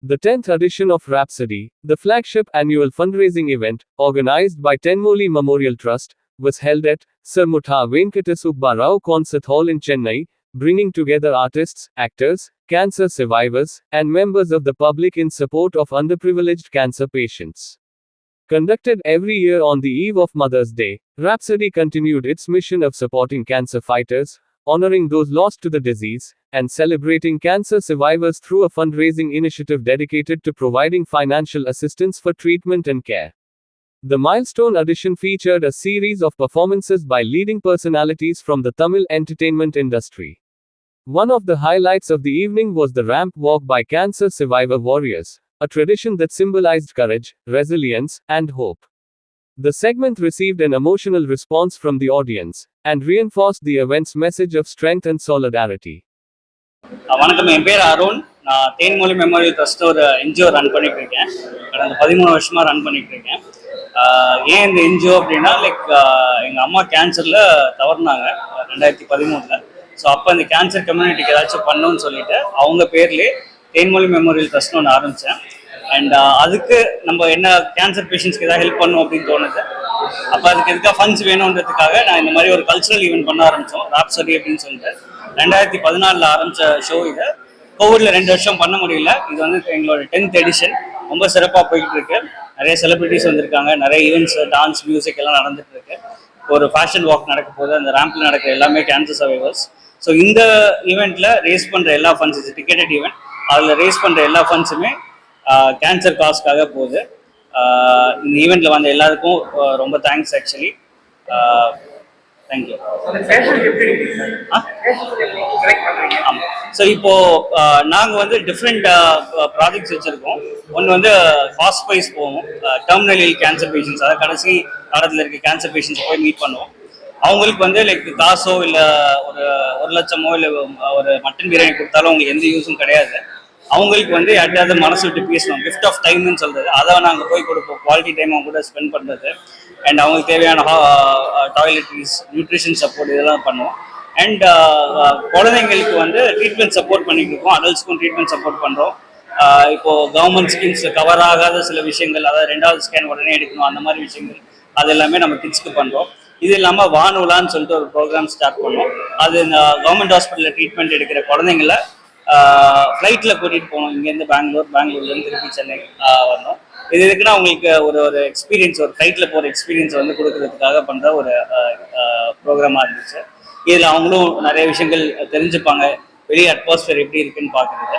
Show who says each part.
Speaker 1: The 10th edition of Rhapsody, the flagship annual fundraising event, organized by Tenmoli Memorial Trust, was held at Sir Mutha Venkata Subba Rao Concert Hall in Chennai, bringing together artists, actors, cancer survivors, and members of the public in support of underprivileged cancer patients. Conducted every year on the eve of Mother's Day, Rhapsody continued its mission of supporting cancer fighters, honoring those lost to the disease, and celebrating cancer survivors through a fundraising initiative dedicated to providing financial assistance for treatment and care. The milestone edition featured a series of performances by leading personalities from the Tamil entertainment industry. One of the highlights of the evening was the ramp walk by cancer survivor warriors, a tradition that symbolized courage, resilience, and hope. The segment received an emotional response from the audience, and reinforced the event's message of strength and solidarity.
Speaker 2: வணக்கம், என் பேர் அருண். நான் Thenmozhi memorial trust ஒரு NGO run பண்ணிட்டு இருக்கேன். கடந்த 13 வருஷமா run பண்ணிட்டு இருக்கேன். ஏன் இந்த என்ஜிஓ அப்படின்னா எங்கள் அம்மா கேன்சரில் தவறுனாங்க 2013. ஸோ அப்போ இந்த கேன்சர் கம்யூனிட்டிக்கு ஏதாச்சும் பண்ணணும்னு சொல்லிட்டு அவங்க பேர்லேயே தேன்மொழி மெமோரியல் ட்ரஸ்ட்னு ஒன்று ஆரம்பித்தேன். அண்ட் அதுக்கு நம்ம என்ன கேன்சர் பேஷண்ட்ஸ்க்கு ஏதாவது ஹெல்ப் பண்ணணும் அப்படின்னு தோணுது. அப்போ அதுக்கு எதுக்காக ஃபண்ட்ஸ் வேணுன்றதுக்காக நான் இந்த மாதிரி ஒரு கல்ச்சுரல் ஈவெண்ட் பண்ண ஆரம்பித்தோம், ராப்சடி அப்படின்னு சொல்லிட்டு. 2014 ஆரம்பித்த ஷோ இது. கோவிட்ல 2 வருஷம் பண்ண முடியல. இது வந்து எங்களோட 10th எடிஷன். ரொம்ப சிறப்பாக போய்கிட்டு இருக்கு. நிறைய செலிபிரிட்டிஸ் வந்திருக்காங்க, நிறைய ஈவெண்ட்ஸ், டான்ஸ், மியூசிக் எல்லாம் நடந்துட்டு இருக்கு. ஒரு ஃபேஷன் வாக் நடக்க போது, அந்த ரேம்பில் நடக்கிற எல்லாமே கேன்சர் சர்வைவர்ஸ். ஸோ இந்த ஈவெண்ட்ல ரேஸ் பண்ணுற எல்லா ஃபண்ட்ஸ், இது டிக்கெட்டட் ஈவெண்ட், அதில் ரேஸ் பண்ணுற எல்லா ஃபண்ட்ஸுமே கேன்சர் காஸ்க்காக போகுது. இந்த ஈவெண்ட்ல வந்த எல்லாருக்கும் ரொம்ப தேங்க்ஸ். Actually thank you. ஆமாம். ஸோ இப்போ நாங்கள் வந்து டிஃப்ரெண்ட் ப்ராஜெக்ட்ஸ் வச்சுருக்கோம். ஒன்று வந்து ஹாஸ்பைஸ் போவோம், டெர்மினல் கேன்சர் பேஷண்ட்ஸ், அதாவது கடைசி காலத்தில் இருக்க கேன்சர் பேஷண்ட்ஸை போய் மீட் பண்ணுவோம். அவங்களுக்கு வந்து காசோ இல்லை ஒரு 1 லட்சமோ இல்லை ஒரு மட்டன் பிரியாணி கொடுத்தாலும் அவங்களுக்கு எந்த யூஸும் கிடையாது. அவங்களுக்கு வந்து யார்ட்டாவது மனசு விட்டு பேசணும், கிஃப்ட் ஆஃப் டைம்னு சொல்றது, அதை நாங்கள் போய் கொடுப்போம். குவாலிட்டி டைம் அவங்க கூட ஸ்பெண்ட் பண்ணுறது. அண்ட் அவங்களுக்கு தேவையான டாய்லெட்ரிஸ், நியூட்ரிஷன் சப்போர்ட் இதெல்லாம் பண்ணுவோம். அண்ட் குழந்தைங்களுக்கு வந்து ட்ரீட்மெண்ட் சப்போர்ட் பண்ணிட்டு இருக்கோம். அடல்ட்ஸ்க்கும் ட்ரீட்மெண்ட் சப்போர்ட் பண்ணுறோம். இப்போ கவர்மெண்ட் ஸ்கீம்ஸ் கவர் ஆகாத சில விஷயங்கள், அதாவது 2வது ஸ்கேன் உடனே எடுக்கணும், அந்த மாதிரி விஷயங்கள் அது எல்லாமே நம்ம கிட்ஸ்க்கு பண்ணுறோம். இது இல்லாமல் வானுலான்னு சொல்லிட்டு ஒரு ப்ரோக்ராம் ஸ்டார்ட் பண்ணோம். அது இந்த கவர்மெண்ட் ஹாஸ்பிட்டலில் ட்ரீட்மெண்ட் எடுக்கிற குழந்தைங்கள ஃப்ளைட்டில் கூட்டிகிட்டு போகணும். இங்கேருந்து பெங்களூர்லேருந்து திருப்பி சென்னை வரணும். இது எதுக்குன்னா அவங்களுக்கு ஒரு எக்ஸ்பீரியன்ஸ், ஒரு ஃப்ளைட்டில் போகிற எக்ஸ்பீரியன்ஸ் வந்து கொடுக்கறதுக்காக பண்ணுற ஒரு ப்ரோக்ராமாக இருந்துச்சு. இதில் அவங்களும் நிறைய விஷயங்கள் தெரிஞ்சுப்பாங்க, வெளியே அட்மாஸ்பியர் எப்படி இருக்குன்னு பார்க்குறது.